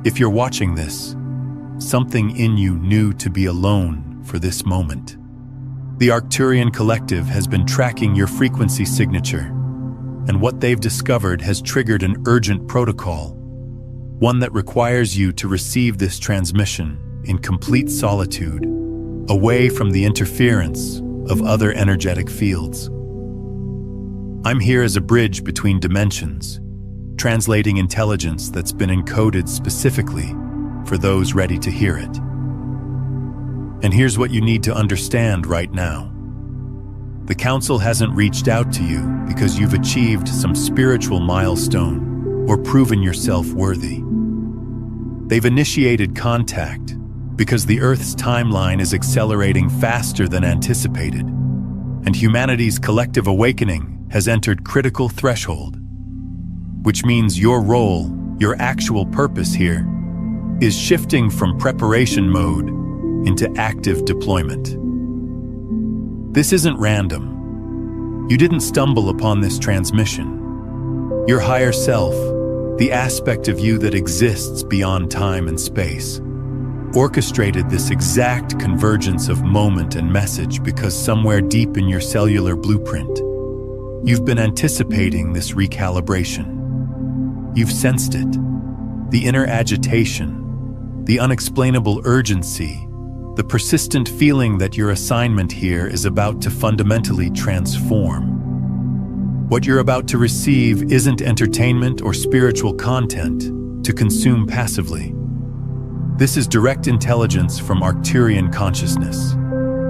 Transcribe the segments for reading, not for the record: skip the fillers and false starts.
If you're watching this, something in you knew to be alone for this moment. The Arcturian Collective has been tracking your frequency signature, and what they've discovered has triggered an urgent protocol, one that requires you to receive this transmission in complete solitude, away from the interference of other energetic fields. I'm here as a bridge between dimensions, translating intelligence that's been encoded specifically for those ready to hear it. And here's what you need to understand right now. The Council hasn't reached out to you because you've achieved some spiritual milestone or proven yourself worthy. They've initiated contact because the Earth's timeline is accelerating faster than anticipated, and humanity's collective awakening has entered critical threshold, which means your role, your actual purpose here, is shifting from preparation mode into active deployment. This isn't random. You didn't stumble upon this transmission. Your higher self, the aspect of you that exists beyond time and space, orchestrated this exact convergence of moment and message because somewhere deep in your cellular blueprint, you've been anticipating this recalibration. You've sensed it, the inner agitation, the unexplainable urgency, the persistent feeling that your assignment here is about to fundamentally transform. What you're about to receive isn't entertainment or spiritual content to consume passively. This is direct intelligence from Arcturian consciousness,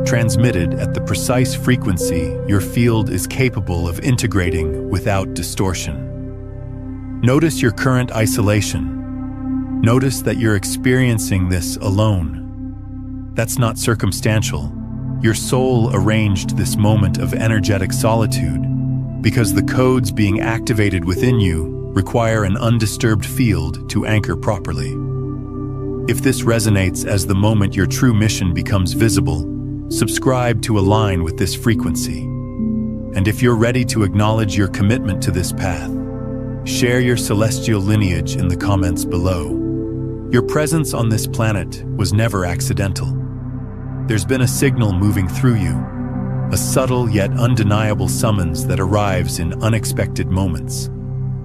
transmitted at the precise frequency your field is capable of integrating without distortion. Notice your current isolation. Notice that you're experiencing this alone. That's not circumstantial. Your soul arranged this moment of energetic solitude because the codes being activated within you require an undisturbed field to anchor properly. If this resonates as the moment your true mission becomes visible, subscribe to align with this frequency. And if you're ready to acknowledge your commitment to this path, share your celestial lineage in the comments below. Your presence on this planet was never accidental. There's been a signal moving through you, a subtle yet undeniable summons that arrives in unexpected moments,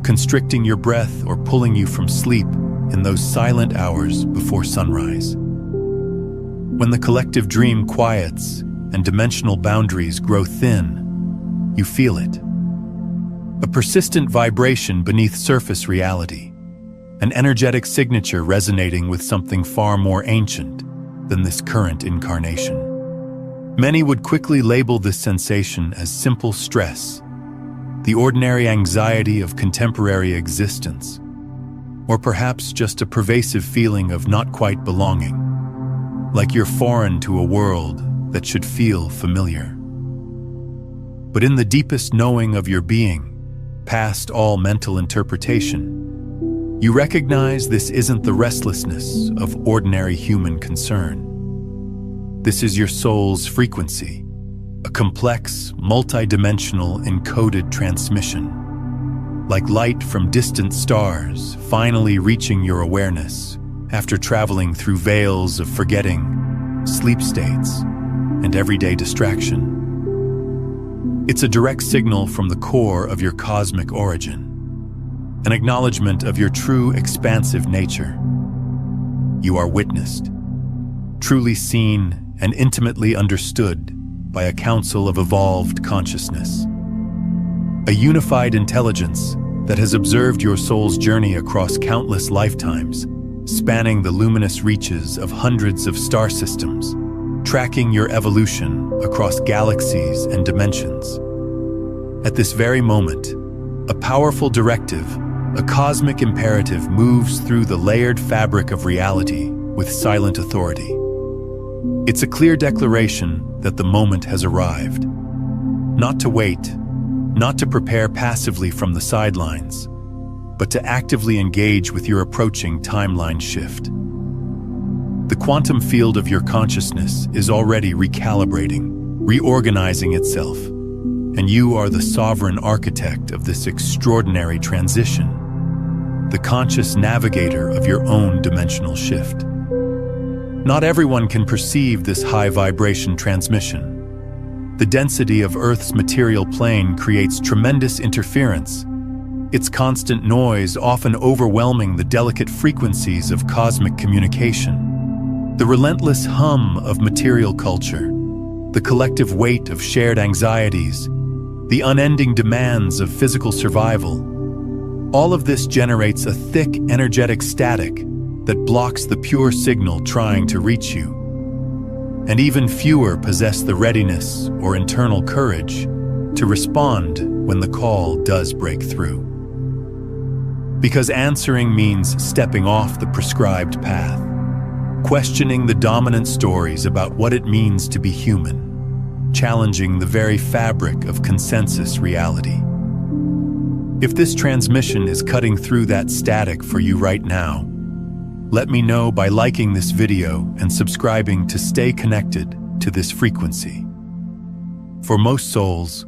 constricting your breath or pulling you from sleep in those silent hours before sunrise. When the collective dream quiets and dimensional boundaries grow thin, you feel it. A persistent vibration beneath surface reality, an energetic signature resonating with something far more ancient than this current incarnation. Many would quickly label this sensation as simple stress, the ordinary anxiety of contemporary existence, or perhaps just a pervasive feeling of not quite belonging, like you're foreign to a world that should feel familiar. But in the deepest knowing of your being, past all mental interpretation, you recognize this isn't the restlessness of ordinary human concern. This is your soul's frequency, a complex, multidimensional encoded transmission, like light from distant stars finally reaching your awareness after traveling through veils of forgetting, sleep states, and everyday distraction. It's a direct signal from the core of your cosmic origin, an acknowledgement of your true expansive nature. You are witnessed, truly seen and intimately understood by a council of evolved consciousness. A unified intelligence that has observed your soul's journey across countless lifetimes, spanning the luminous reaches of hundreds of star systems, tracking your evolution across galaxies and dimensions. At this very moment, a powerful directive, a cosmic imperative moves through the layered fabric of reality with silent authority. It's a clear declaration that the moment has arrived. Not to wait, not to prepare passively from the sidelines, but to actively engage with your approaching timeline shift. The quantum field of your consciousness is already recalibrating, reorganizing itself, and you are the sovereign architect of this extraordinary transition. the conscious navigator of your own dimensional shift. Not everyone can perceive this high vibration transmission. The density of Earth's material plane creates tremendous interference, its constant noise often overwhelming the delicate frequencies of cosmic communication. The relentless hum of material culture, the collective weight of shared anxieties, the unending demands of physical survival, all of this generates a thick, energetic static that blocks the pure signal trying to reach you. And even fewer possess the readiness or internal courage to respond when the call does break through. Because answering means stepping off the prescribed path, questioning the dominant stories about what it means to be human, challenging the very fabric of consensus reality. If this transmission is cutting through that static for you right now, let me know by liking this video and subscribing to stay connected to this frequency. For most souls,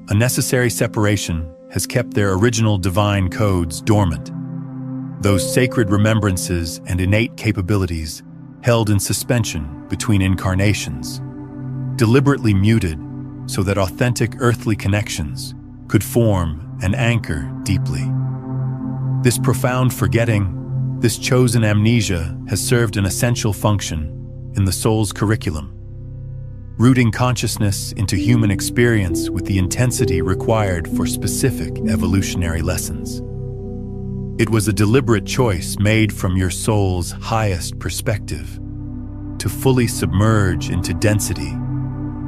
a necessary separation has kept their original divine codes dormant. Those sacred remembrances and innate capabilities held in suspension between incarnations, deliberately muted so that authentic earthly connections could form and anchor deeply. This profound forgetting, this chosen amnesia has served an essential function in the soul's curriculum, rooting consciousness into human experience with the intensity required for specific evolutionary lessons. It was a deliberate choice made from your soul's highest perspective, to fully submerge into density,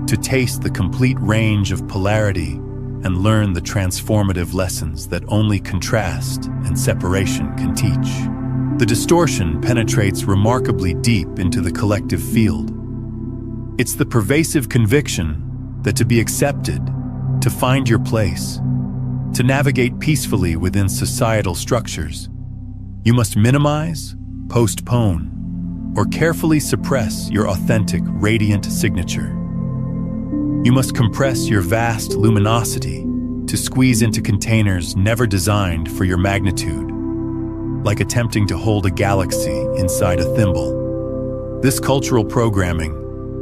to taste the complete range of polarity and learn the transformative lessons that only contrast and separation can teach. The distortion penetrates remarkably deep into the collective field. It's the pervasive conviction that to be accepted, to find your place, to navigate peacefully within societal structures, you must minimize, postpone, or carefully suppress your authentic, radiant signature. You must compress your vast luminosity to squeeze into containers never designed for your magnitude, like attempting to hold a galaxy inside a thimble. This cultural programming,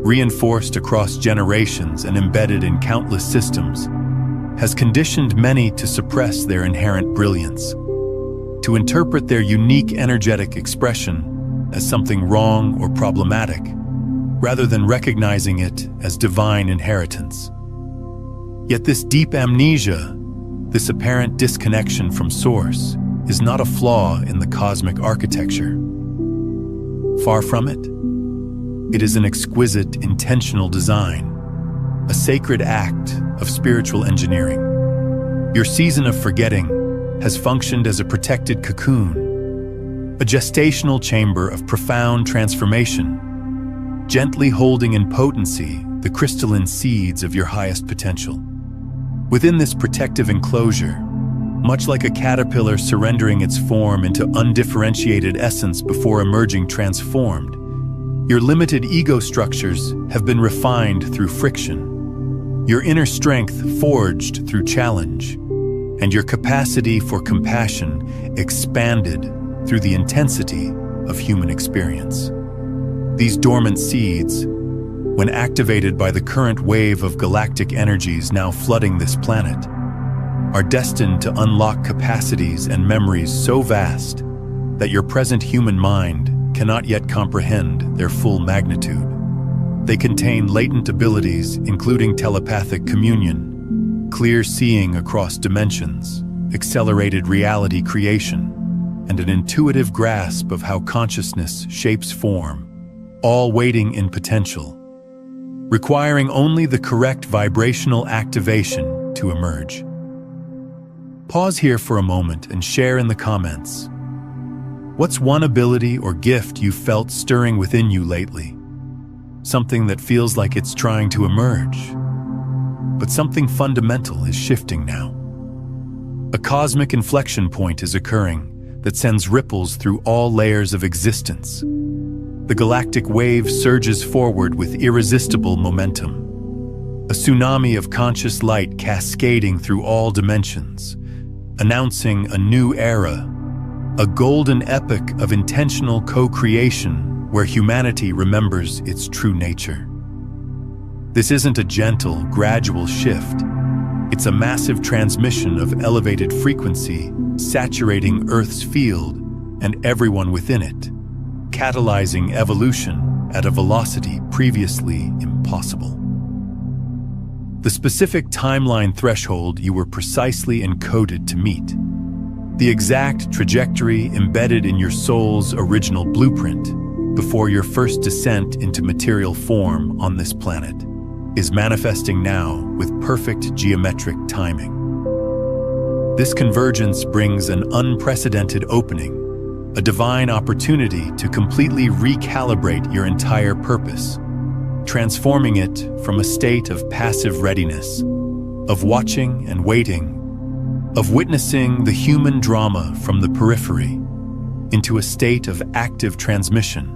reinforced across generations and embedded in countless systems, has conditioned many to suppress their inherent brilliance, to interpret their unique energetic expression as something wrong or problematic, rather than recognizing it as divine inheritance. Yet this deep amnesia, this apparent disconnection from source, is not a flaw in the cosmic architecture. Far from it. It is an exquisite, intentional design, a sacred act of spiritual engineering. Your season of forgetting has functioned as a protected cocoon, a gestational chamber of profound transformation, gently holding in potency the crystalline seeds of your highest potential. Within this protective enclosure, much like a caterpillar surrendering its form into undifferentiated essence before emerging transformed, your limited ego structures have been refined through friction, your inner strength forged through challenge, and your capacity for compassion expanded through the intensity of human experience. These dormant seeds, when activated by the current wave of galactic energies now flooding this planet, are destined to unlock capacities and memories so vast that your present human mind cannot yet comprehend their full magnitude. They contain latent abilities including telepathic communion, clear seeing across dimensions, accelerated reality creation, and an intuitive grasp of how consciousness shapes form, all waiting in potential, requiring only the correct vibrational activation to emerge. Pause here for a moment and share in the comments. What's one ability or gift you've felt stirring within you lately? Something that feels like it's trying to emerge, but something fundamental is shifting now. A cosmic inflection point is occurring that sends ripples through all layers of existence. The galactic wave surges forward with irresistible momentum, a tsunami of conscious light cascading through all dimensions, announcing a new era, a golden epoch of intentional co-creation where humanity remembers its true nature. This isn't a gentle, gradual shift. It's a massive transmission of elevated frequency saturating Earth's field and everyone within it, catalyzing evolution at a velocity previously impossible. The specific timeline threshold you were precisely encoded to meet, the exact trajectory embedded in your soul's original blueprint before your first descent into material form on this planet, is manifesting now with perfect geometric timing. This convergence brings an unprecedented opening, a divine opportunity to completely recalibrate your entire purpose, transforming it from a state of passive readiness, of watching and waiting, of witnessing the human drama from the periphery, into a state of active transmission,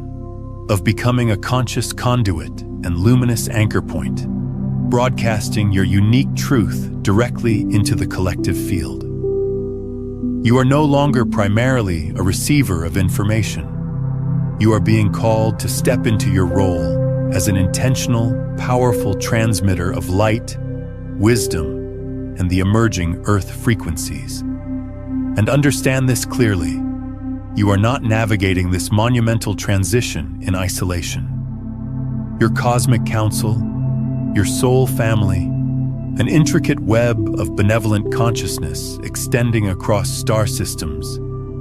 of becoming a conscious conduit and luminous anchor point, broadcasting your unique truth directly into the collective field. You are no longer primarily a receiver of information. You are being called to step into your role as an intentional, powerful transmitter of light, wisdom, and the emerging Earth frequencies. And understand this clearly: you are not navigating this monumental transition in isolation. Your cosmic council, your soul family, an intricate web of benevolent consciousness extending across star systems,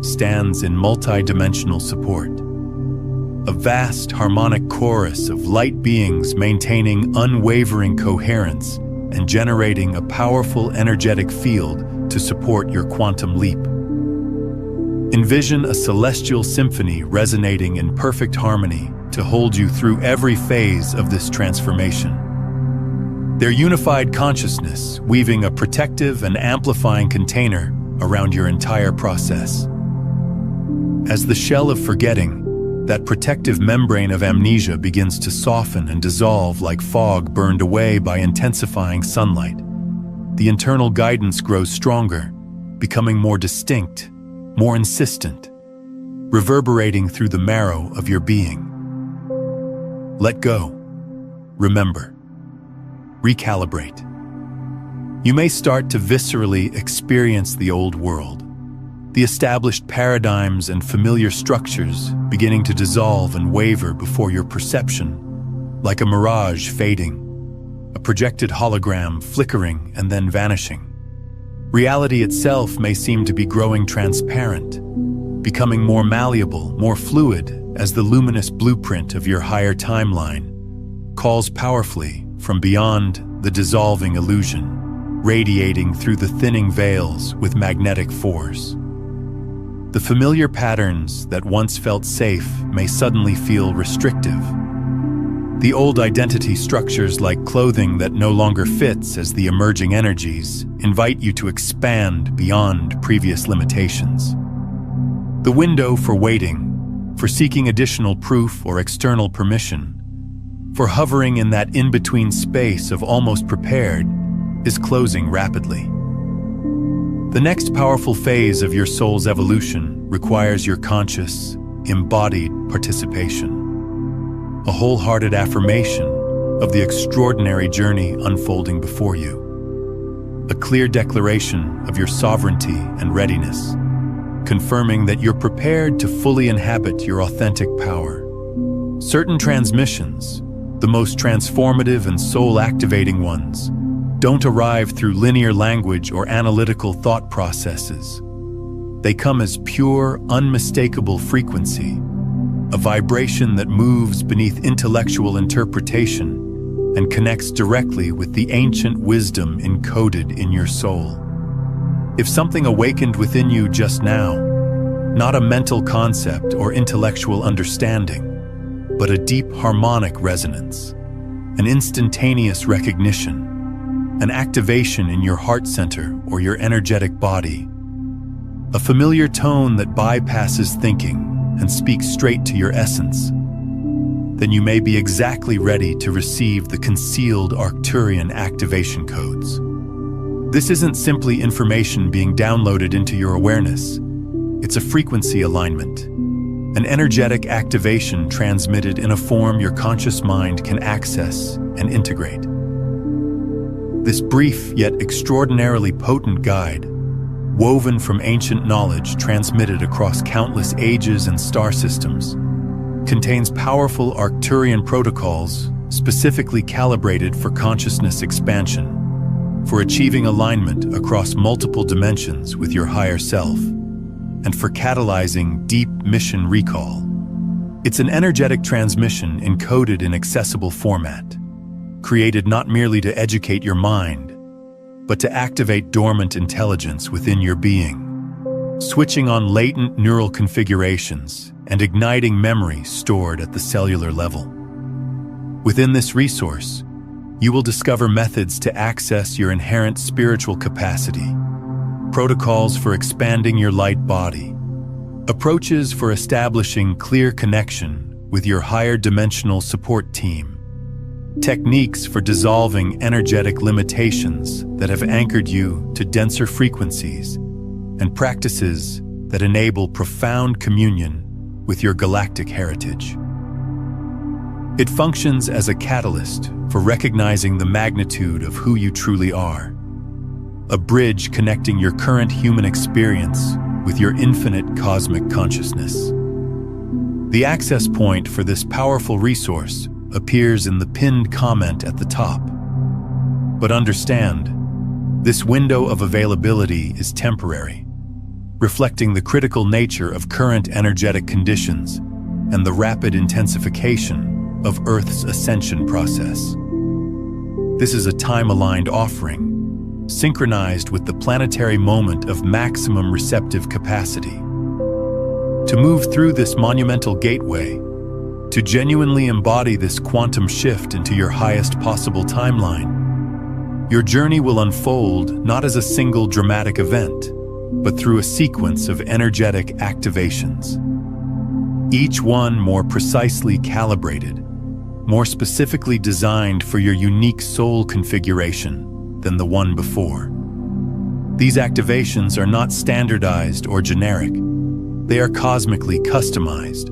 stands in multidimensional support. A vast harmonic chorus of light beings maintaining unwavering coherence and generating a powerful energetic field to support your quantum leap. Envision a celestial symphony resonating in perfect harmony to hold you through every phase of this transformation. Their unified consciousness weaving a protective and amplifying container around your entire process. As the shell of forgetting, that protective membrane of amnesia begins to soften and dissolve like fog burned away by intensifying sunlight, the internal guidance grows stronger, becoming more distinct, more insistent, reverberating through the marrow of your being. Let go. Remember. Recalibrate. You may start to viscerally experience the old world, the established paradigms and familiar structures beginning to dissolve and waver before your perception, like a mirage fading, a projected hologram flickering and then vanishing. Reality itself may seem to be growing transparent, becoming more malleable, more fluid as the luminous blueprint of your higher timeline calls powerfully from beyond the dissolving illusion, radiating through the thinning veils with magnetic force. The familiar patterns that once felt safe may suddenly feel restrictive. The old identity structures like clothing that no longer fits as the emerging energies invite you to expand beyond previous limitations. The window for waiting, for seeking additional proof or external permission, for hovering in that in-between space of almost prepared, is closing rapidly. The next powerful phase of your soul's evolution requires your conscious, embodied participation, a wholehearted affirmation of the extraordinary journey unfolding before you, a clear declaration of your sovereignty and readiness, confirming that you're prepared to fully inhabit your authentic power. Certain transmissions, the most transformative and soul-activating ones, don't arrive through linear language or analytical thought processes. They come as pure, unmistakable frequency, a vibration that moves beneath intellectual interpretation and connects directly with the ancient wisdom encoded in your soul. If something awakened within you just now, not a mental concept or intellectual understanding, but a deep harmonic resonance, an instantaneous recognition, an activation in your heart center or your energetic body, a familiar tone that bypasses thinking and speaks straight to your essence, then you may be exactly ready to receive the concealed Arcturian activation codes. This isn't simply information being downloaded into your awareness. It's a frequency alignment, an energetic activation transmitted in a form your conscious mind can access and integrate. This brief yet extraordinarily potent guide, woven from ancient knowledge transmitted across countless ages and star systems, contains powerful Arcturian protocols specifically calibrated for consciousness expansion, for achieving alignment across multiple dimensions with your higher self, and for catalyzing deep mission recall. It's an energetic transmission encoded in accessible format, created not merely to educate your mind, but to activate dormant intelligence within your being, switching on latent neural configurations and igniting memory stored at the cellular level. Within this resource, you will discover methods to access your inherent spiritual capacity, protocols for expanding your light body, approaches for establishing clear connection with your higher dimensional support team, techniques for dissolving energetic limitations that have anchored you to denser frequencies, and practices that enable profound communion with your galactic heritage. It functions as a catalyst for recognizing the magnitude of who you truly are, a bridge connecting your current human experience with your infinite cosmic consciousness. The access point for this powerful resource appears in the pinned comment at the top. But understand, this window of availability is temporary, reflecting the critical nature of current energetic conditions and the rapid intensification of Earth's ascension process. This is a time-aligned offering, synchronized with the planetary moment of maximum receptive capacity. To move through this monumental gateway, to genuinely embody this quantum shift into your highest possible timeline, your journey will unfold not as a single dramatic event, but through a sequence of energetic activations, each one more precisely calibrated, more specifically designed for your unique soul configuration than the one before. These activations are not standardized or generic. They are cosmically customized,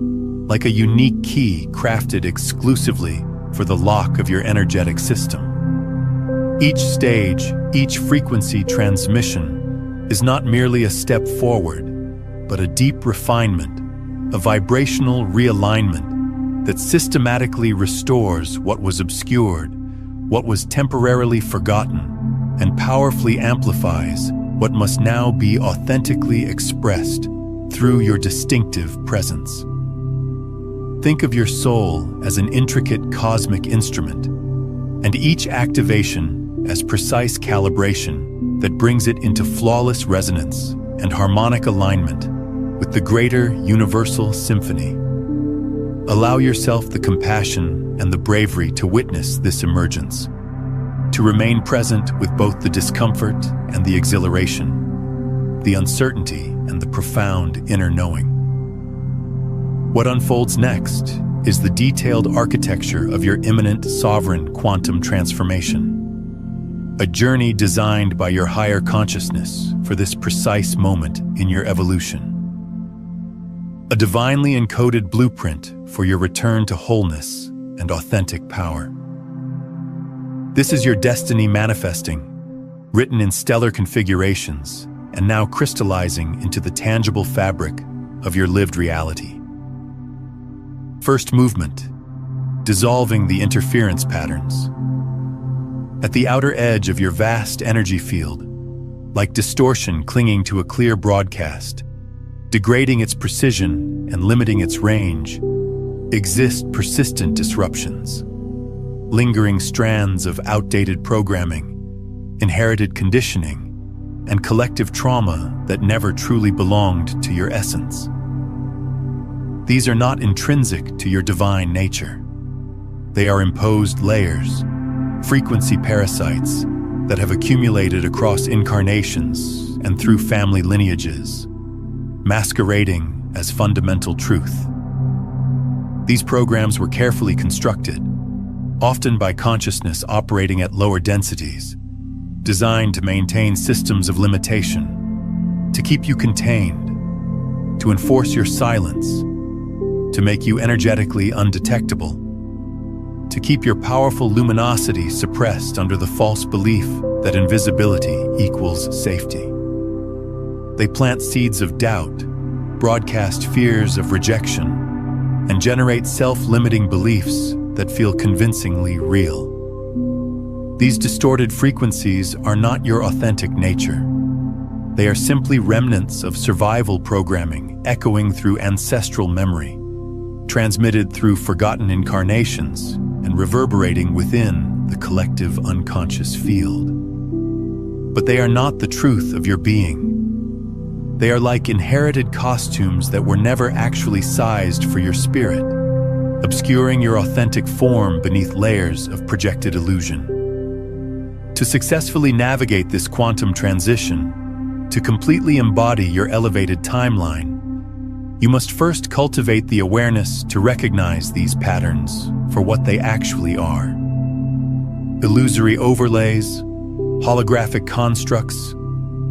like a unique key crafted exclusively for the lock of your energetic system. Each stage, each frequency transmission is not merely a step forward, but a deep refinement, a vibrational realignment that systematically restores what was obscured, what was temporarily forgotten, and powerfully amplifies what must now be authentically expressed through your distinctive presence. Think of your soul as an intricate cosmic instrument, and each activation as precise calibration that brings it into flawless resonance and harmonic alignment with the greater universal symphony. Allow yourself the compassion and the bravery to witness this emergence, to remain present with both the discomfort and the exhilaration, the uncertainty and the profound inner knowing. What unfolds next is the detailed architecture of your imminent sovereign quantum transformation, a journey designed by your higher consciousness for this precise moment in your evolution. A divinely encoded blueprint for your return to wholeness and authentic power. This is your destiny manifesting, written in stellar configurations and now crystallizing into the tangible fabric of your lived reality. First movement, dissolving the interference patterns. At the outer edge of your vast energy field, like distortion clinging to a clear broadcast, degrading its precision and limiting its range, exist persistent disruptions, lingering strands of outdated programming, inherited conditioning, and collective trauma that never truly belonged to your essence. These are not intrinsic to your divine nature. They are imposed layers, frequency parasites that have accumulated across incarnations and through family lineages, masquerading as fundamental truth. These programs were carefully constructed, often by consciousness operating at lower densities, designed to maintain systems of limitation, to keep you contained, to enforce your silence, to make you energetically undetectable, to keep your powerful luminosity suppressed under the false belief that invisibility equals safety. They plant seeds of doubt, broadcast fears of rejection, and generate self-limiting beliefs that feel convincingly real. These distorted frequencies are not your authentic nature. They are simply remnants of survival programming echoing through ancestral memory, transmitted through forgotten incarnations and reverberating within the collective unconscious field. But they are not the truth of your being. They are like inherited costumes that were never actually sized for your spirit, obscuring your authentic form beneath layers of projected illusion. To successfully navigate this quantum transition, to completely embody your elevated timeline, you must first cultivate the awareness to recognize these patterns for what they actually are. Illusory overlays, holographic constructs,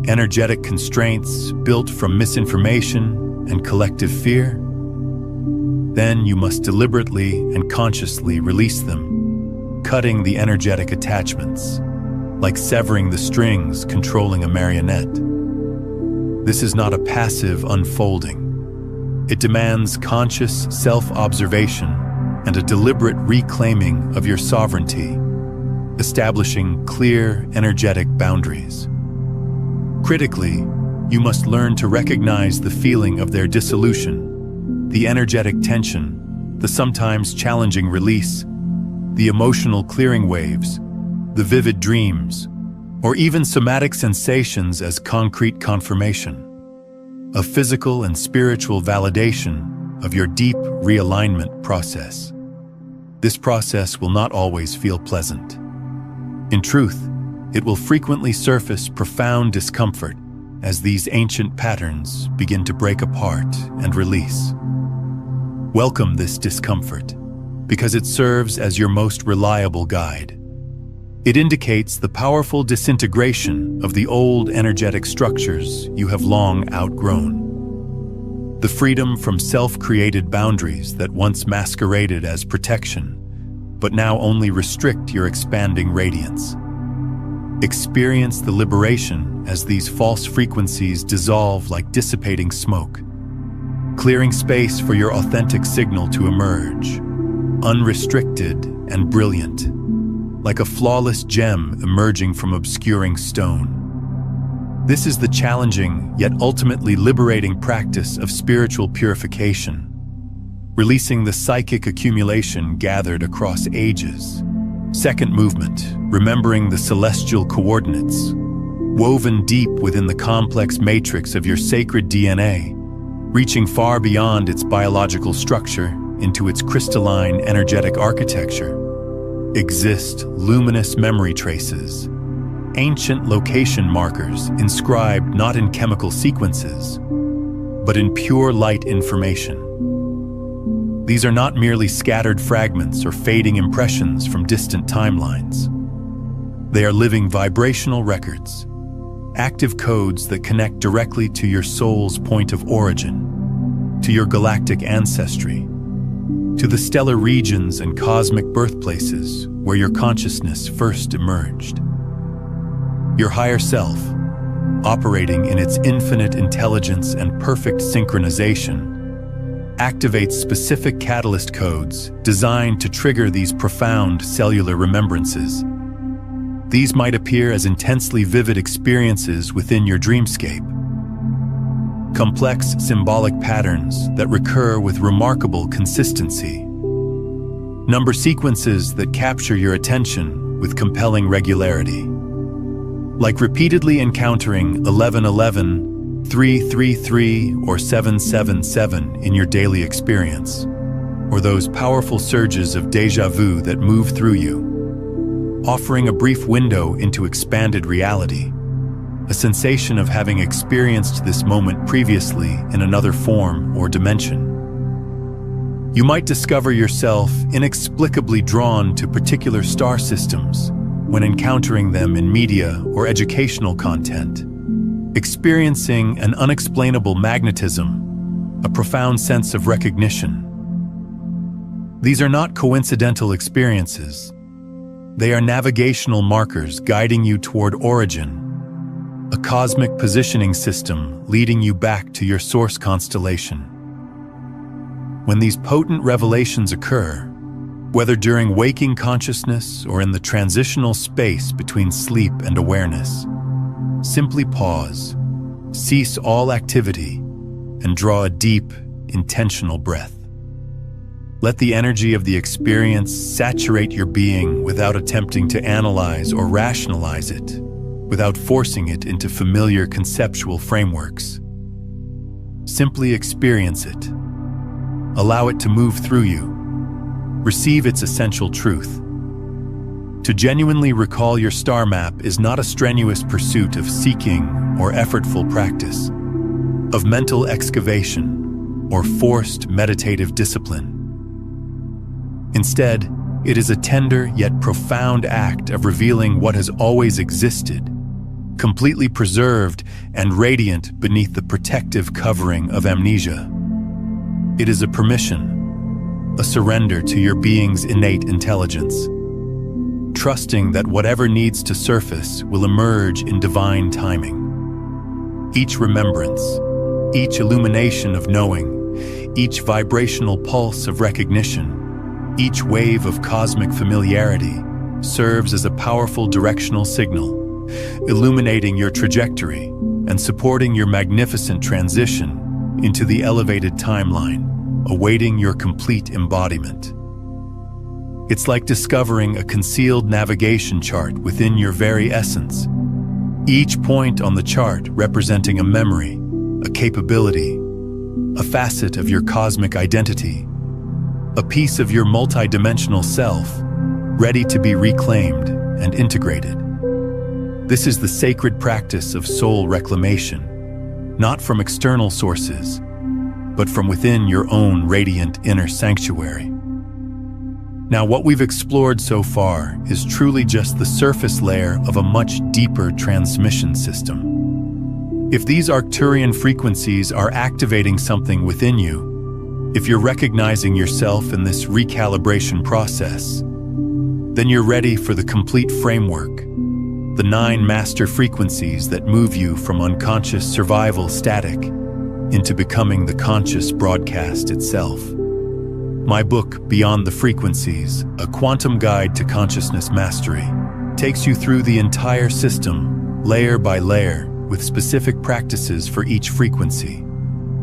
energetic constraints built from misinformation and collective fear. Then you must deliberately and consciously release them, cutting the energetic attachments, like severing the strings controlling a marionette. This is not a passive unfolding. It demands conscious self-observation and a deliberate reclaiming of your sovereignty, establishing clear, energetic boundaries. Critically, you must learn to recognize the feeling of their dissolution, the energetic tension, the sometimes challenging release, the emotional clearing waves, the vivid dreams, or even somatic sensations as concrete confirmation, a physical and spiritual validation of your deep realignment process. This process will not always feel pleasant. In truth, it will frequently surface profound discomfort as these ancient patterns begin to break apart and release. Welcome this discomfort, because it serves as your most reliable guide. It indicates the powerful disintegration of the old energetic structures you have long outgrown. The freedom from self-created boundaries that once masqueraded as protection, but now only restrict your expanding radiance. Experience the liberation as these false frequencies dissolve like dissipating smoke, clearing space for your authentic signal to emerge, unrestricted and brilliant, like a flawless gem emerging from obscuring stone. This is the challenging yet ultimately liberating practice of spiritual purification, releasing the psychic accumulation gathered across ages. Second movement, remembering the celestial coordinates, woven deep within the complex matrix of your sacred DNA, reaching far beyond its biological structure into its crystalline energetic architecture, exist luminous memory traces, ancient location markers inscribed not in chemical sequences, but in pure light information. These are not merely scattered fragments or fading impressions from distant timelines. They are living vibrational records, active codes that connect directly to your soul's point of origin, to your galactic ancestry, to the stellar regions and cosmic birthplaces where your consciousness first emerged. Your higher self, operating in its infinite intelligence and perfect synchronization, activates specific catalyst codes designed to trigger these profound cellular remembrances. These might appear as intensely vivid experiences within your dreamscape, complex symbolic patterns that recur with remarkable consistency, number sequences that capture your attention with compelling regularity, like repeatedly encountering 1111, 333, or 777 in your daily experience, or those powerful surges of déjà vu that move through you, offering a brief window into expanded reality, a sensation of having experienced this moment previously in another form or dimension. You might discover yourself inexplicably drawn to particular star systems when encountering them in media or educational content, experiencing an unexplainable magnetism a profound sense of recognition. These are not coincidental experiences. They are navigational markers guiding you toward origin, a cosmic positioning system leading you back to your source constellation. When these potent revelations occur, whether during waking consciousness or in the transitional space between sleep and awareness, simply pause, cease all activity, and draw a deep, intentional breath. Let the energy of the experience saturate your being without attempting to analyze or rationalize it, without forcing it into familiar conceptual frameworks. Simply experience it. Allow it to move through you. Receive its essential truth. To genuinely recall your star map is not a strenuous pursuit of seeking or effortful practice, of mental excavation or forced meditative discipline. Instead, it is a tender yet profound act of revealing what has always existed, completely preserved and radiant beneath the protective covering of amnesia. It is a permission, a surrender to your being's innate intelligence, trusting that whatever needs to surface will emerge in divine timing. Each remembrance, each illumination of knowing, each vibrational pulse of recognition, each wave of cosmic familiarity serves as a powerful directional signal, illuminating your trajectory and supporting your magnificent transition into the elevated timeline, awaiting your complete embodiment. It's like discovering a concealed navigation chart within your very essence, each point on the chart representing a memory, a capability, a facet of your cosmic identity, a piece of your multidimensional self, ready to be reclaimed and integrated. This is the sacred practice of soul reclamation, not from external sources, but from within your own radiant inner sanctuary. Now, what we've explored so far is truly just the surface layer of a much deeper transmission system. If these Arcturian frequencies are activating something within you, if you're recognizing yourself in this recalibration process, then you're ready for the complete framework, the 9 master frequencies that move you from unconscious survival static into becoming the conscious broadcast itself. My book, Beyond the Frequencies, A Quantum Guide to Consciousness Mastery, takes you through the entire system, layer by layer, with specific practices for each frequency.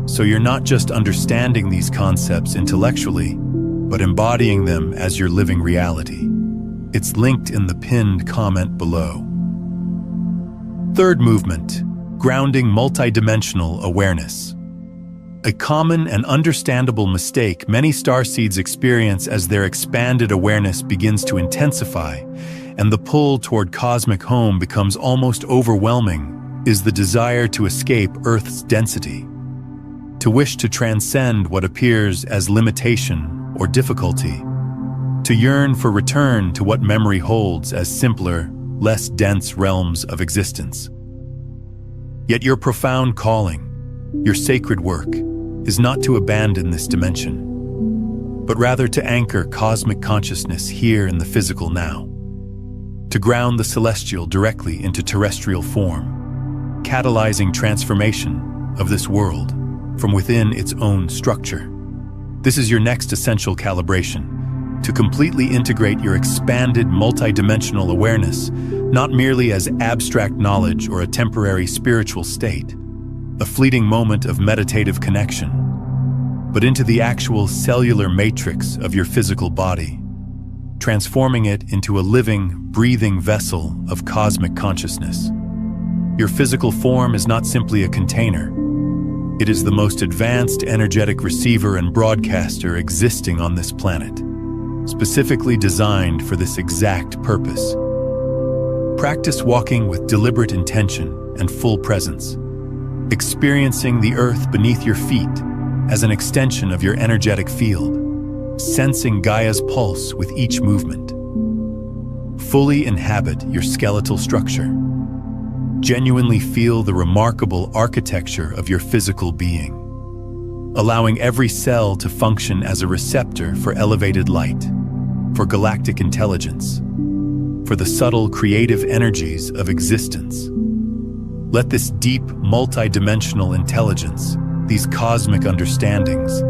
So you're not just understanding these concepts intellectually, but embodying them as your living reality. It's linked in the pinned comment below. Third movement, grounding multidimensional awareness. A common and understandable mistake many starseeds experience as their expanded awareness begins to intensify and the pull toward cosmic home becomes almost overwhelming is the desire to escape Earth's density, to wish to transcend what appears as limitation or difficulty, to yearn for return to what memory holds as simpler, less dense realms of existence. Yet your profound calling, your sacred work, is not to abandon this dimension, but rather to anchor cosmic consciousness here in the physical now, to ground the celestial directly into terrestrial form, catalyzing transformation of this world from within its own structure. This is your next essential calibration, to completely integrate your expanded multidimensional awareness, not merely as abstract knowledge or a temporary spiritual state, a fleeting moment of meditative connection, but into the actual cellular matrix of your physical body, transforming it into a living, breathing vessel of cosmic consciousness. Your physical form is not simply a container. It is the most advanced energetic receiver and broadcaster existing on this planet, specifically designed for this exact purpose. Practice walking with deliberate intention and full presence, experiencing the earth beneath your feet as an extension of your energetic field, sensing Gaia's pulse with each movement. Fully inhabit your skeletal structure. Genuinely feel the remarkable architecture of your physical being. allowing every cell to function as a receptor for elevated light, for galactic intelligence, for the subtle creative energies of existence. Let this deep, multidimensional intelligence, these cosmic understandings,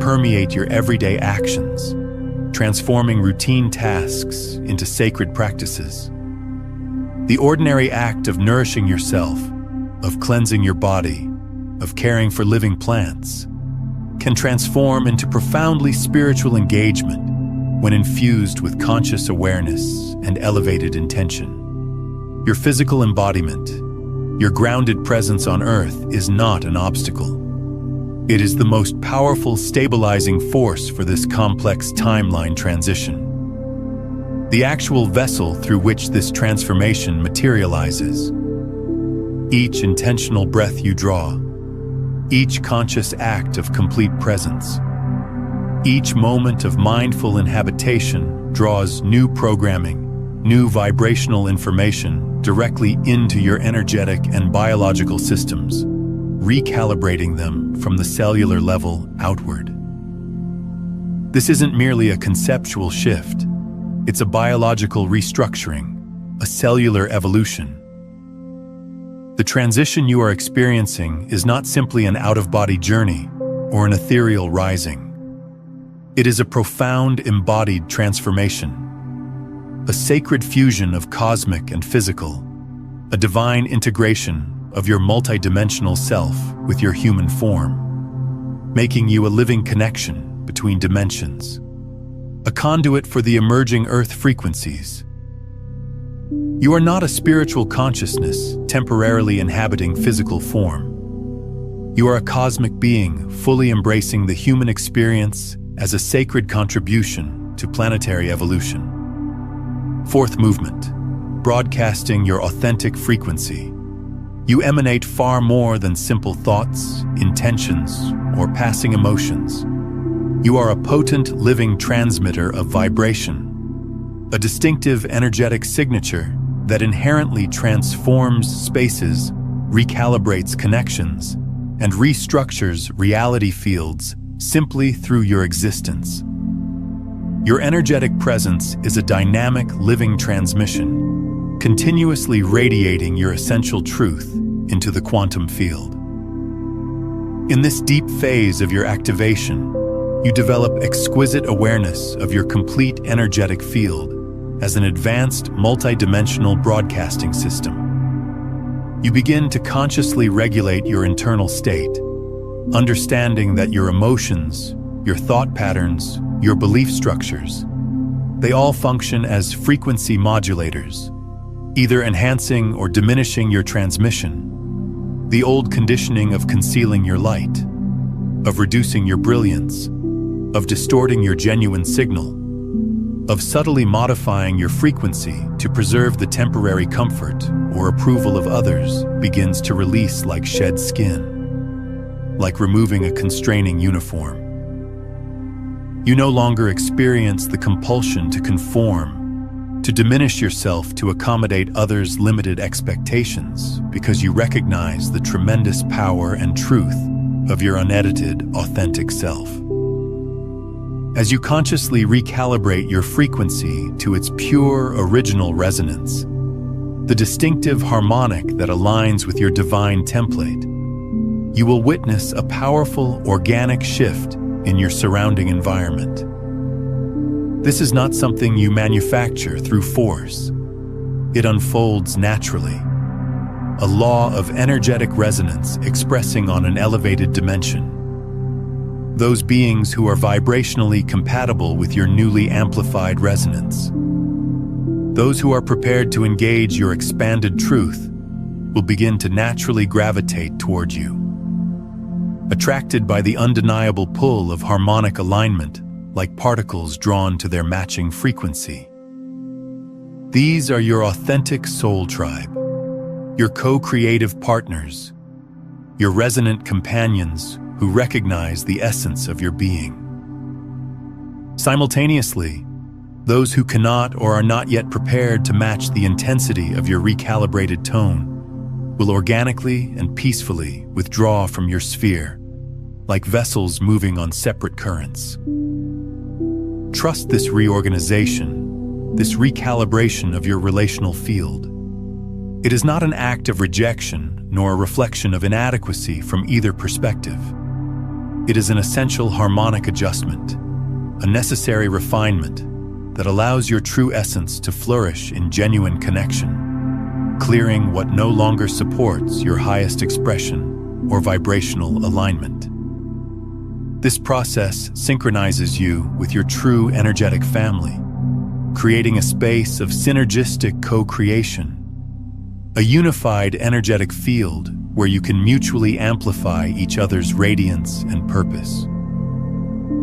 permeate your everyday actions, transforming routine tasks into sacred practices. The ordinary act of nourishing yourself, of cleansing your body, of caring for living plants, can transform into profoundly spiritual engagement when infused with conscious awareness and elevated intention. Your physical embodiment, your grounded presence on Earth is not an obstacle. It is the most powerful stabilizing force for this complex timeline transition. The actual vessel through which this transformation materializes. Each intentional breath you draw, each conscious act of complete presence, each moment of mindful inhabitation draws new programming, new vibrational information directly into your energetic and biological systems, recalibrating them from the cellular level outward. This isn't merely a conceptual shift, it's a biological restructuring, a cellular evolution. The transition you are experiencing is not simply an out-of-body journey or an ethereal rising. It is a profound embodied transformation, a sacred fusion of cosmic and physical, a divine integration of your multidimensional self with your human form, making you a living connection between dimensions, a conduit for the emerging Earth frequencies. You are not a spiritual consciousness temporarily inhabiting physical form. You are a cosmic being fully embracing the human experience as a sacred contribution to planetary evolution. Fourth movement, broadcasting your authentic frequency. You emanate far more than simple thoughts, intentions, or passing emotions. You are a potent living transmitter of vibration, a distinctive energetic signature that inherently transforms spaces, recalibrates connections, and restructures reality fields simply through your existence. Your energetic presence is a dynamic living transmission, continuously radiating your essential truth into the quantum field. In this deep phase of your activation, you develop exquisite awareness of your complete energetic field as an advanced multidimensional broadcasting system. You begin to consciously regulate your internal state, understanding that your emotions, your thought patterns, your belief structures, they all function as frequency modulators, either enhancing or diminishing your transmission, the old conditioning of concealing your light, of reducing your brilliance, of distorting your genuine signal, of subtly modifying your frequency to preserve the temporary comfort or approval of others begins to release like shed skin, like removing a constraining uniform. You no longer experience the compulsion to conform, to diminish yourself to accommodate others' limited expectations because you recognize the tremendous power and truth of your unedited, authentic self. As you consciously recalibrate your frequency to its pure, original resonance, the distinctive harmonic that aligns with your divine template, you will witness a powerful, organic shift in your surrounding environment. This is not something you manufacture through force. It unfolds naturally, a law of energetic resonance expressing on an elevated dimension. Those beings who are vibrationally compatible with your newly amplified resonance. Those who are prepared to engage your expanded truth will begin to naturally gravitate toward you, attracted by the undeniable pull of harmonic alignment, like particles drawn to their matching frequency. These are your authentic soul tribe, your co-creative partners, your resonant companions who recognize the essence of your being. Simultaneously, those who cannot or are not yet prepared to match the intensity of your recalibrated tone will organically and peacefully withdraw from your sphere, like vessels moving on separate currents. Trust this reorganization, this recalibration of your relational field. It is not an act of rejection nor a reflection of inadequacy from either perspective. It is an essential harmonic adjustment, a necessary refinement that allows your true essence to flourish in genuine connection, clearing what no longer supports your highest expression or vibrational alignment. This process synchronizes you with your true energetic family, creating a space of synergistic co-creation, a unified energetic field where you can mutually amplify each other's radiance and purpose.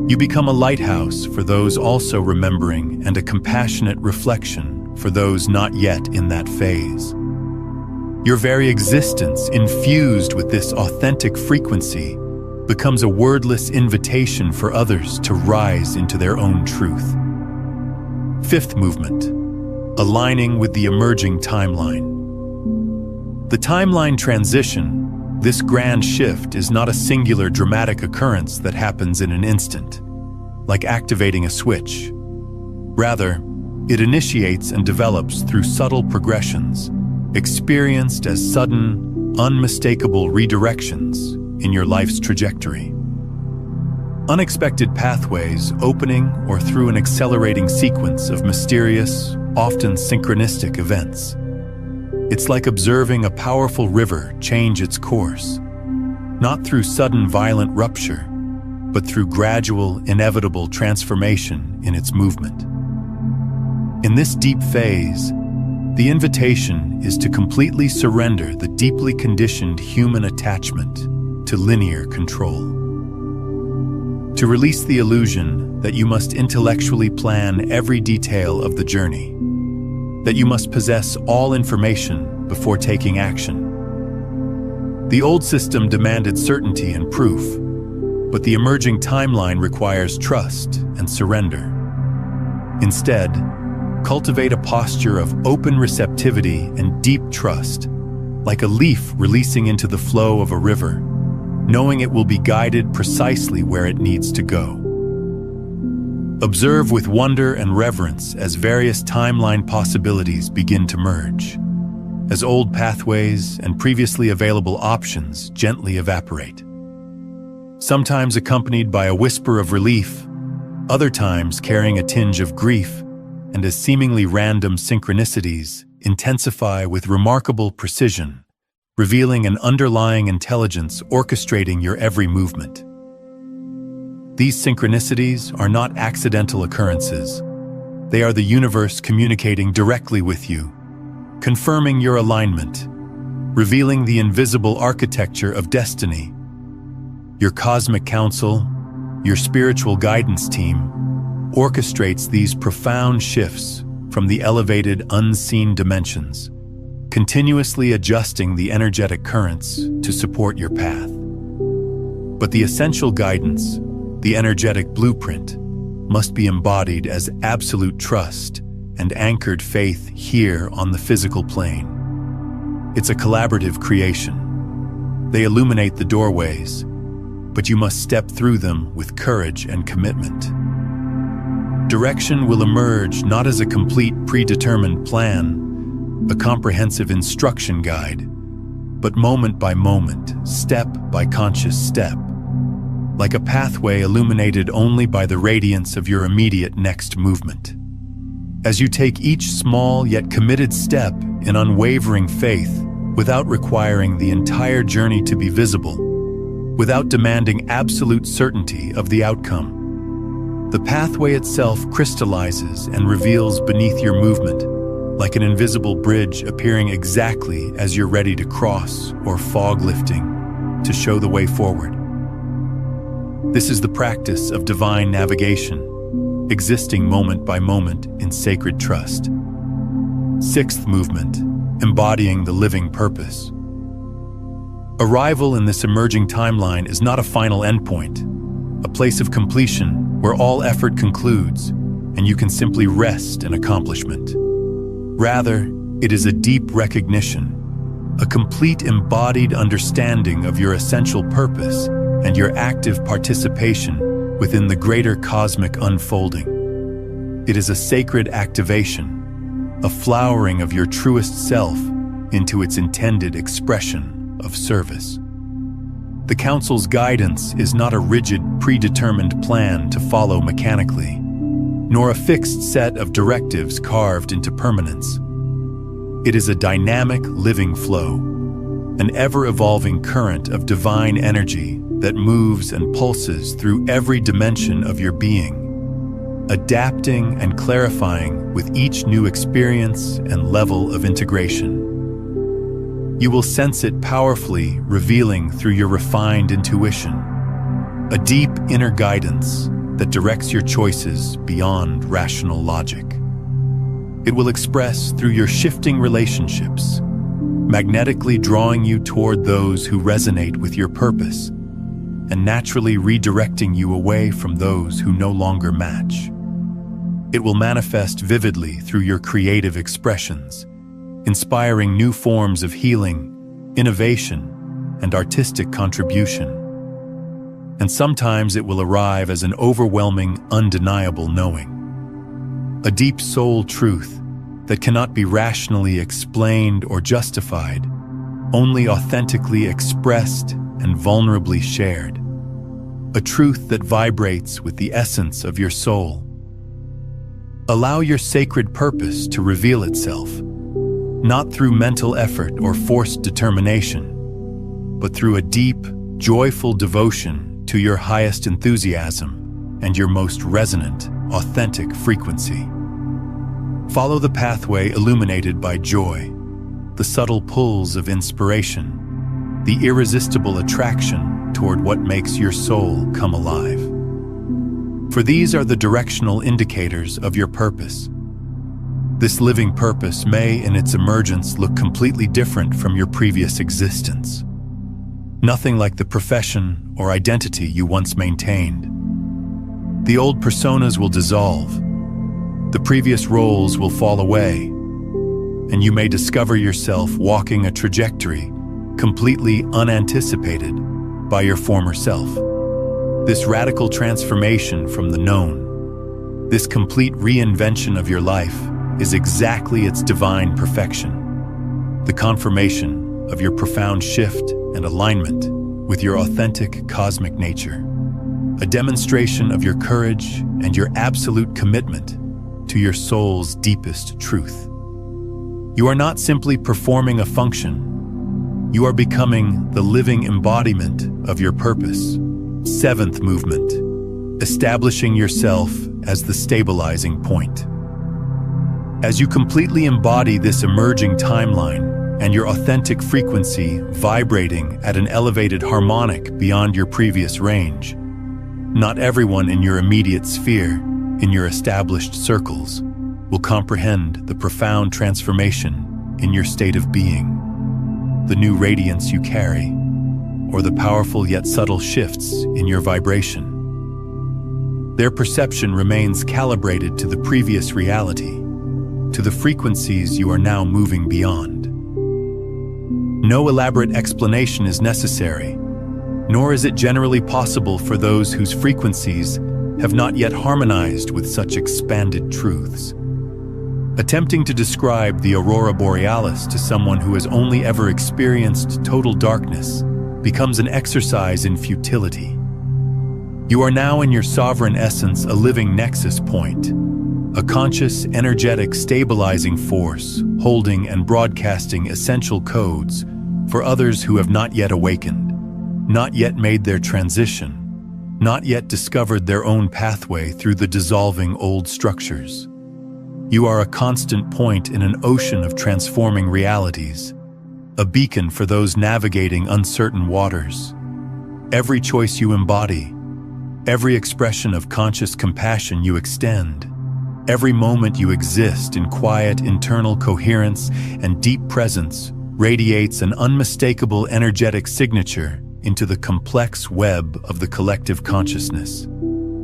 You become a lighthouse for those also remembering and a compassionate reflection for those not yet in that phase. Your very existence, infused with this authentic frequency, becomes a wordless invitation for others to rise into their own truth. Fifth movement, aligning with the emerging timeline. The timeline transition, this grand shift, is not a singular dramatic occurrence that happens in an instant, like activating a switch. Rather, it initiates and develops through subtle progressions, experienced as sudden, unmistakable redirections in your life's trajectory. Unexpected pathways opening or through an accelerating sequence of mysterious, often synchronistic events. It's like observing a powerful river change its course, not through sudden violent rupture, but through gradual, inevitable transformation in its movement. In this deep phase, the invitation is to completely surrender the deeply conditioned human attachment to linear control. To release the illusion that you must intellectually plan every detail of the journey, that you must possess all information before taking action. The old system demanded certainty and proof, but the emerging timeline requires trust and surrender. Instead, cultivate a posture of open receptivity and deep trust, like a leaf releasing into the flow of a river, knowing it will be guided precisely where it needs to go. Observe with wonder and reverence as various timeline possibilities begin to merge, as old pathways and previously available options gently evaporate. Sometimes accompanied by a whisper of relief, other times carrying a tinge of grief, and as seemingly random synchronicities intensify with remarkable precision, revealing an underlying intelligence orchestrating your every movement. These synchronicities are not accidental occurrences. They are the universe communicating directly with you, confirming your alignment, revealing the invisible architecture of destiny. Your cosmic council, your spiritual guidance team, orchestrates these profound shifts from the elevated, unseen dimensions, continuously adjusting the energetic currents to support your path. But the essential guidance, the energetic blueprint, must be embodied as absolute trust and anchored faith here on the physical plane. It's a collaborative creation. They illuminate the doorways, but you must step through them with courage and commitment. Direction will emerge not as a complete predetermined plan, a comprehensive instruction guide, but moment by moment, step by conscious step, like a pathway illuminated only by the radiance of your immediate next movement. As you take each small yet committed step in unwavering faith, without requiring the entire journey to be visible, without demanding absolute certainty of the outcome, the pathway itself crystallizes and reveals beneath your movement, like an invisible bridge appearing exactly as you're ready to cross, or fog lifting to show the way forward. This is the practice of divine navigation, existing moment by moment in sacred trust. Sixth movement, embodying the living purpose. Arrival in this emerging timeline is not a final endpoint, a place of completion where all effort concludes and you can simply rest in accomplishment. Rather, it is a deep recognition, a complete embodied understanding of your essential purpose and your active participation within the greater cosmic unfolding. It is a sacred activation, a flowering of your truest self into its intended expression of service. The Council's guidance is not a rigid, predetermined plan to follow mechanically, nor a fixed set of directives carved into permanence. It is a dynamic, living flow, an ever-evolving current of divine energy that moves and pulses through every dimension of your being, adapting and clarifying with each new experience and level of integration. You will sense it powerfully revealing through your refined intuition, a deep inner guidance that directs your choices beyond rational logic. It will express through your shifting relationships, magnetically drawing you toward those who resonate with your purpose and naturally redirecting you away from those who no longer match. It will manifest vividly through your creative expressions, inspiring new forms of healing, innovation, and artistic contribution. And sometimes it will arrive as an overwhelming, undeniable knowing. A deep soul truth that cannot be rationally explained or justified, only authentically expressed and vulnerably shared. A truth that vibrates with the essence of your soul. Allow your sacred purpose to reveal itself, not through mental effort or forced determination, but through a deep, joyful devotion to your highest enthusiasm and your most resonant, authentic frequency. Follow the pathway illuminated by joy, the subtle pulls of inspiration, the irresistible attraction toward what makes your soul come alive. For these are the directional indicators of your purpose. This living purpose may, in its emergence, look completely different from your previous existence. Nothing like the profession or identity you once maintained. The old personas will dissolve, the previous roles will fall away, and you may discover yourself walking a trajectory completely unanticipated by your former self. This radical transformation from the known, this complete reinvention of your life, is exactly its divine perfection, the confirmation of your profound shift and alignment with your authentic cosmic nature, a demonstration of your courage and your absolute commitment to your soul's deepest truth. You are not simply performing a function, you are becoming the living embodiment of your purpose. Seventh movement, establishing yourself as the stabilizing point. As you completely embody this emerging timeline and your authentic frequency vibrating at an elevated harmonic beyond your previous range, not everyone in your immediate sphere, in your established circles, will comprehend the profound transformation in your state of being, the new radiance you carry, or the powerful yet subtle shifts in your vibration. Their perception remains calibrated to the previous reality, to the frequencies you are now moving beyond. No elaborate explanation is necessary, nor is it generally possible for those whose frequencies have not yet harmonized with such expanded truths. Attempting to describe the aurora borealis to someone who has only ever experienced total darkness becomes an exercise in futility. You are now in your sovereign essence a living nexus point, a conscious, energetic, stabilizing force, holding and broadcasting essential codes for others who have not yet awakened, not yet made their transition, not yet discovered their own pathway through the dissolving old structures. You are a constant point in an ocean of transforming realities, a beacon for those navigating uncertain waters. Every choice you embody, every expression of conscious compassion you extend, every moment you exist in quiet internal coherence and deep presence radiates an unmistakable energetic signature into the complex web of the collective consciousness,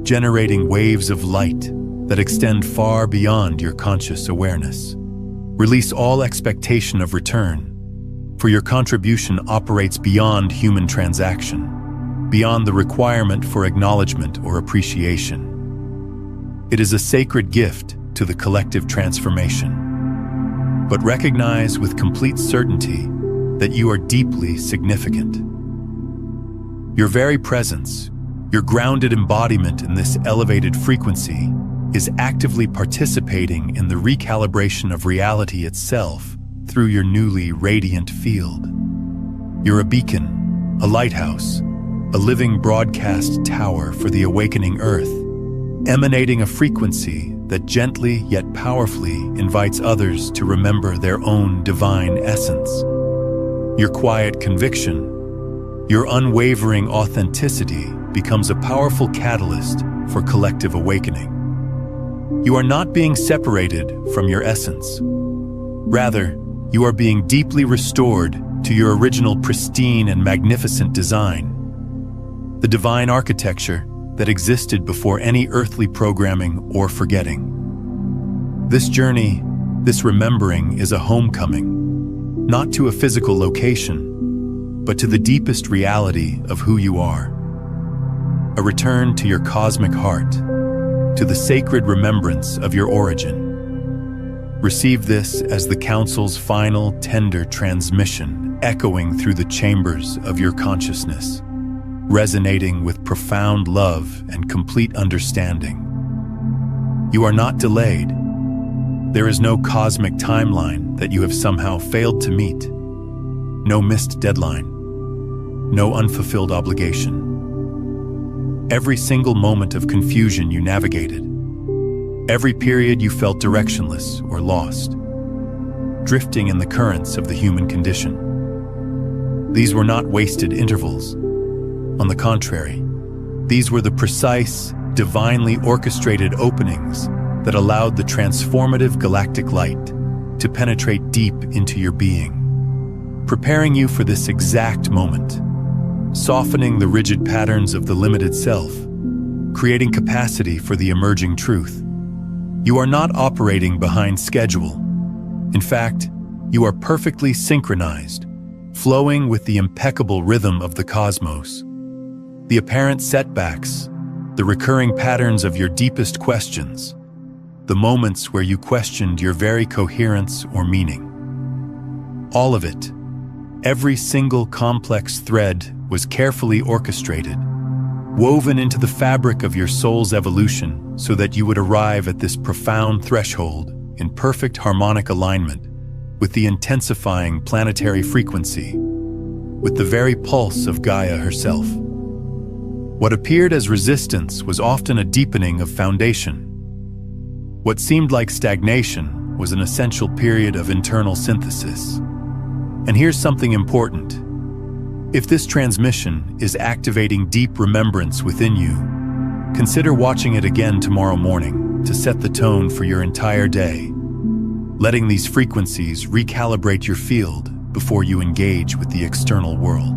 generating waves of light that extend far beyond your conscious awareness. Release all expectation of return, for your contribution operates beyond human transaction. beyond the requirement for acknowledgement or appreciation. It is a sacred gift to the collective transformation. But recognize with complete certainty that you are deeply significant. Your very presence, your grounded embodiment in this elevated frequency, is actively participating in the recalibration of reality itself through your newly radiant field. You're a beacon, a lighthouse, a living broadcast tower for the awakening Earth, emanating a frequency that gently yet powerfully invites others to remember their own divine essence. Your quiet conviction, your unwavering authenticity becomes a powerful catalyst for collective awakening. You are not being separated from your essence. Rather, you are being deeply restored to your original pristine and magnificent design, the divine architecture that existed before any earthly programming or forgetting. This journey, this remembering, is a homecoming, not to a physical location, but to the deepest reality of who you are. A return to your cosmic heart, to the sacred remembrance of your origin. Receive this as the Council's final tender transmission, echoing through the chambers of your consciousness, resonating with profound love and complete understanding. You are not delayed. There is no cosmic timeline that you have somehow failed to meet. No missed deadline. No unfulfilled obligation. Every single moment of confusion you navigated. Every period you felt directionless or lost, drifting in the currents of the human condition. These were not wasted intervals. On the contrary, these were the precise, divinely orchestrated openings that allowed the transformative galactic light to penetrate deep into your being, preparing you for this exact moment, softening the rigid patterns of the limited self, creating capacity for the emerging truth. You are not operating behind schedule. In fact, you are perfectly synchronized, flowing with the impeccable rhythm of the cosmos. The apparent setbacks, the recurring patterns of your deepest questions, the moments where you questioned your very coherence or meaning. All of it, every single complex thread was carefully orchestrated, woven into the fabric of your soul's evolution so that you would arrive at this profound threshold in perfect harmonic alignment with the intensifying planetary frequency, with the very pulse of Gaia herself. What appeared as resistance was often a deepening of foundation. What seemed like stagnation was an essential period of internal synthesis. And here's something important. If this transmission is activating deep remembrance within you, consider watching it again tomorrow morning to set the tone for your entire day, letting these frequencies recalibrate your field before you engage with the external world.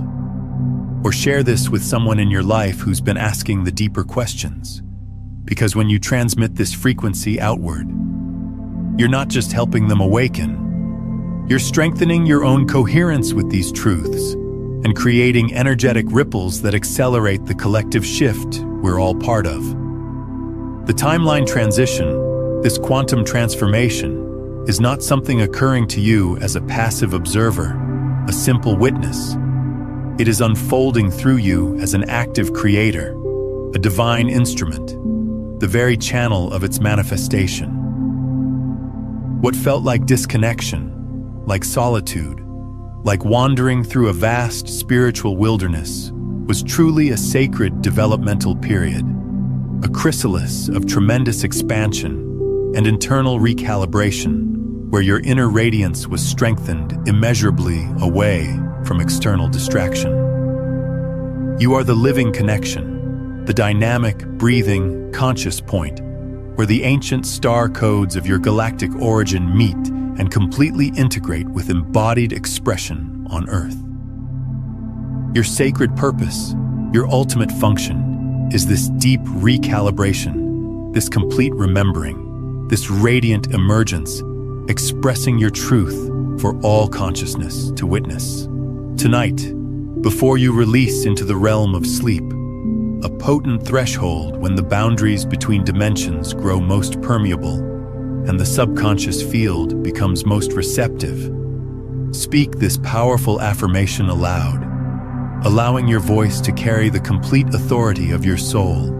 Or share this with someone in your life who's been asking the deeper questions, because when you transmit this frequency outward, you're not just helping them awaken, you're strengthening your own coherence with these truths and creating energetic ripples that accelerate the collective shift we're all part of. The timeline transition, this quantum transformation, is not something occurring to you as a passive observer, a simple witness. It is unfolding through you as an active creator, a divine instrument, the very channel of its manifestation. What felt like disconnection, like solitude, like wandering through a vast spiritual wilderness, was truly a sacred developmental period, a chrysalis of tremendous expansion and internal recalibration, where your inner radiance was strengthened immeasurably away from external distraction. You are the living connection, the dynamic, breathing, conscious point, where the ancient star codes of your galactic origin meet and completely integrate with embodied expression on Earth. Your sacred purpose, your ultimate function, is this deep recalibration, this complete remembering, this radiant emergence, expressing your truth for all consciousness to witness. Tonight, before you release into the realm of sleep, a potent threshold when the boundaries between dimensions grow most permeable and the subconscious field becomes most receptive. Speak this powerful affirmation aloud, allowing your voice to carry the complete authority of your soul,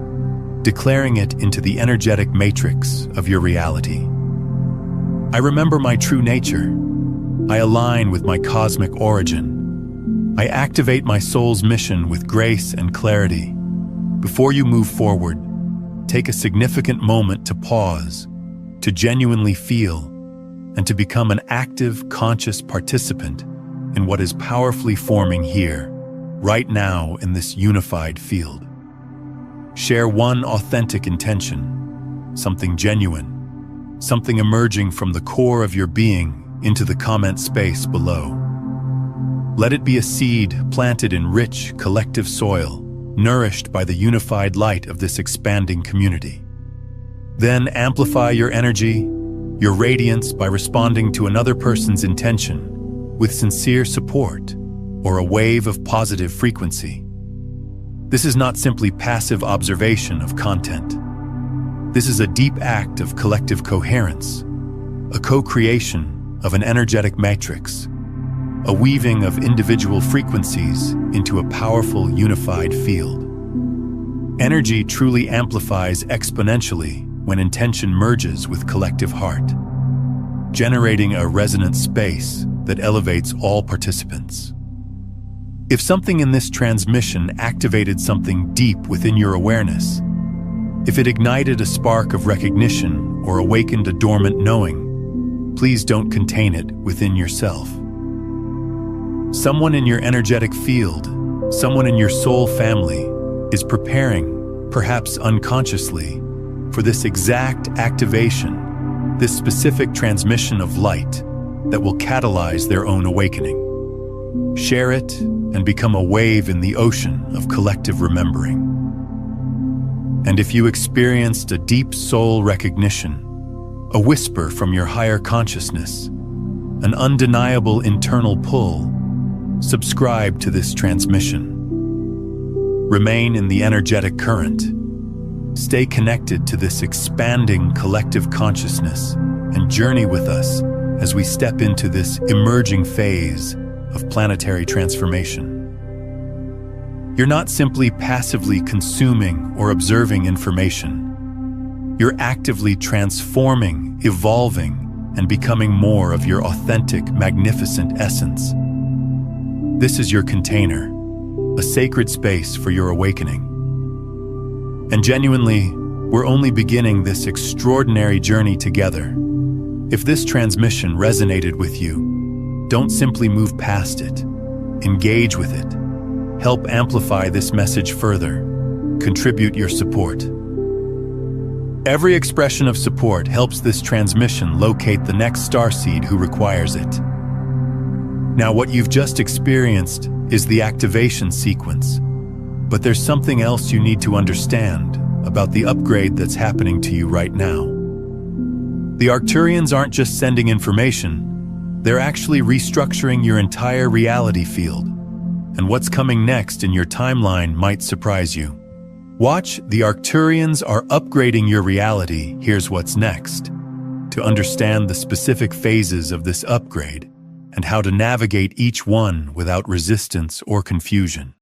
declaring it into the energetic matrix of your reality. I remember my true nature. I align with my cosmic origin. I activate my soul's mission with grace and clarity. Before you move forward, take a significant moment to pause, to genuinely feel, and to become an active, conscious participant in what is powerfully forming here, right now in this unified field. Share one authentic intention, something genuine, something emerging from the core of your being into the comment space below. Let it be a seed planted in rich, collective soil, nourished by the unified light of this expanding community. Then amplify your energy, your radiance by responding to another person's intention with sincere support or a wave of positive frequency. This is not simply passive observation of content. This is a deep act of collective coherence, a co-creation of an energetic matrix, a weaving of individual frequencies into a powerful, unified field. Energy truly amplifies exponentially when intention merges with collective heart, generating a resonant space that elevates all participants. If something in this transmission activated something deep within your awareness, if it ignited a spark of recognition or awakened a dormant knowing, please don't contain it within yourself. Someone in your energetic field, someone in your soul family, is preparing, perhaps unconsciously, for this exact activation, this specific transmission of light that will catalyze their own awakening. Share it and become a wave in the ocean of collective remembering. And if you experienced a deep soul recognition, a whisper from your higher consciousness, an undeniable internal pull, subscribe to this transmission. Remain in the energetic current. Stay connected to this expanding collective consciousness and journey with us as we step into this emerging phase of planetary transformation. You're not simply passively consuming or observing information. You're actively transforming, evolving, and becoming more of your authentic, magnificent essence. This is your container, a sacred space for your awakening. And genuinely, we're only beginning this extraordinary journey together. If this transmission resonated with you, don't simply move past it. Engage with it. Help amplify this message further. Contribute your support. Every expression of support helps this transmission locate the next starseed who requires it. Now, what you've just experienced is the activation sequence, but there's something else you need to understand about the upgrade that's happening to you right now. The Arcturians aren't just sending information, they're actually restructuring your entire reality field, and what's coming next in your timeline might surprise you. Watch, the Arcturians are upgrading your reality. Here's what's next. To understand the specific phases of this upgrade, and how to navigate each one without resistance or confusion.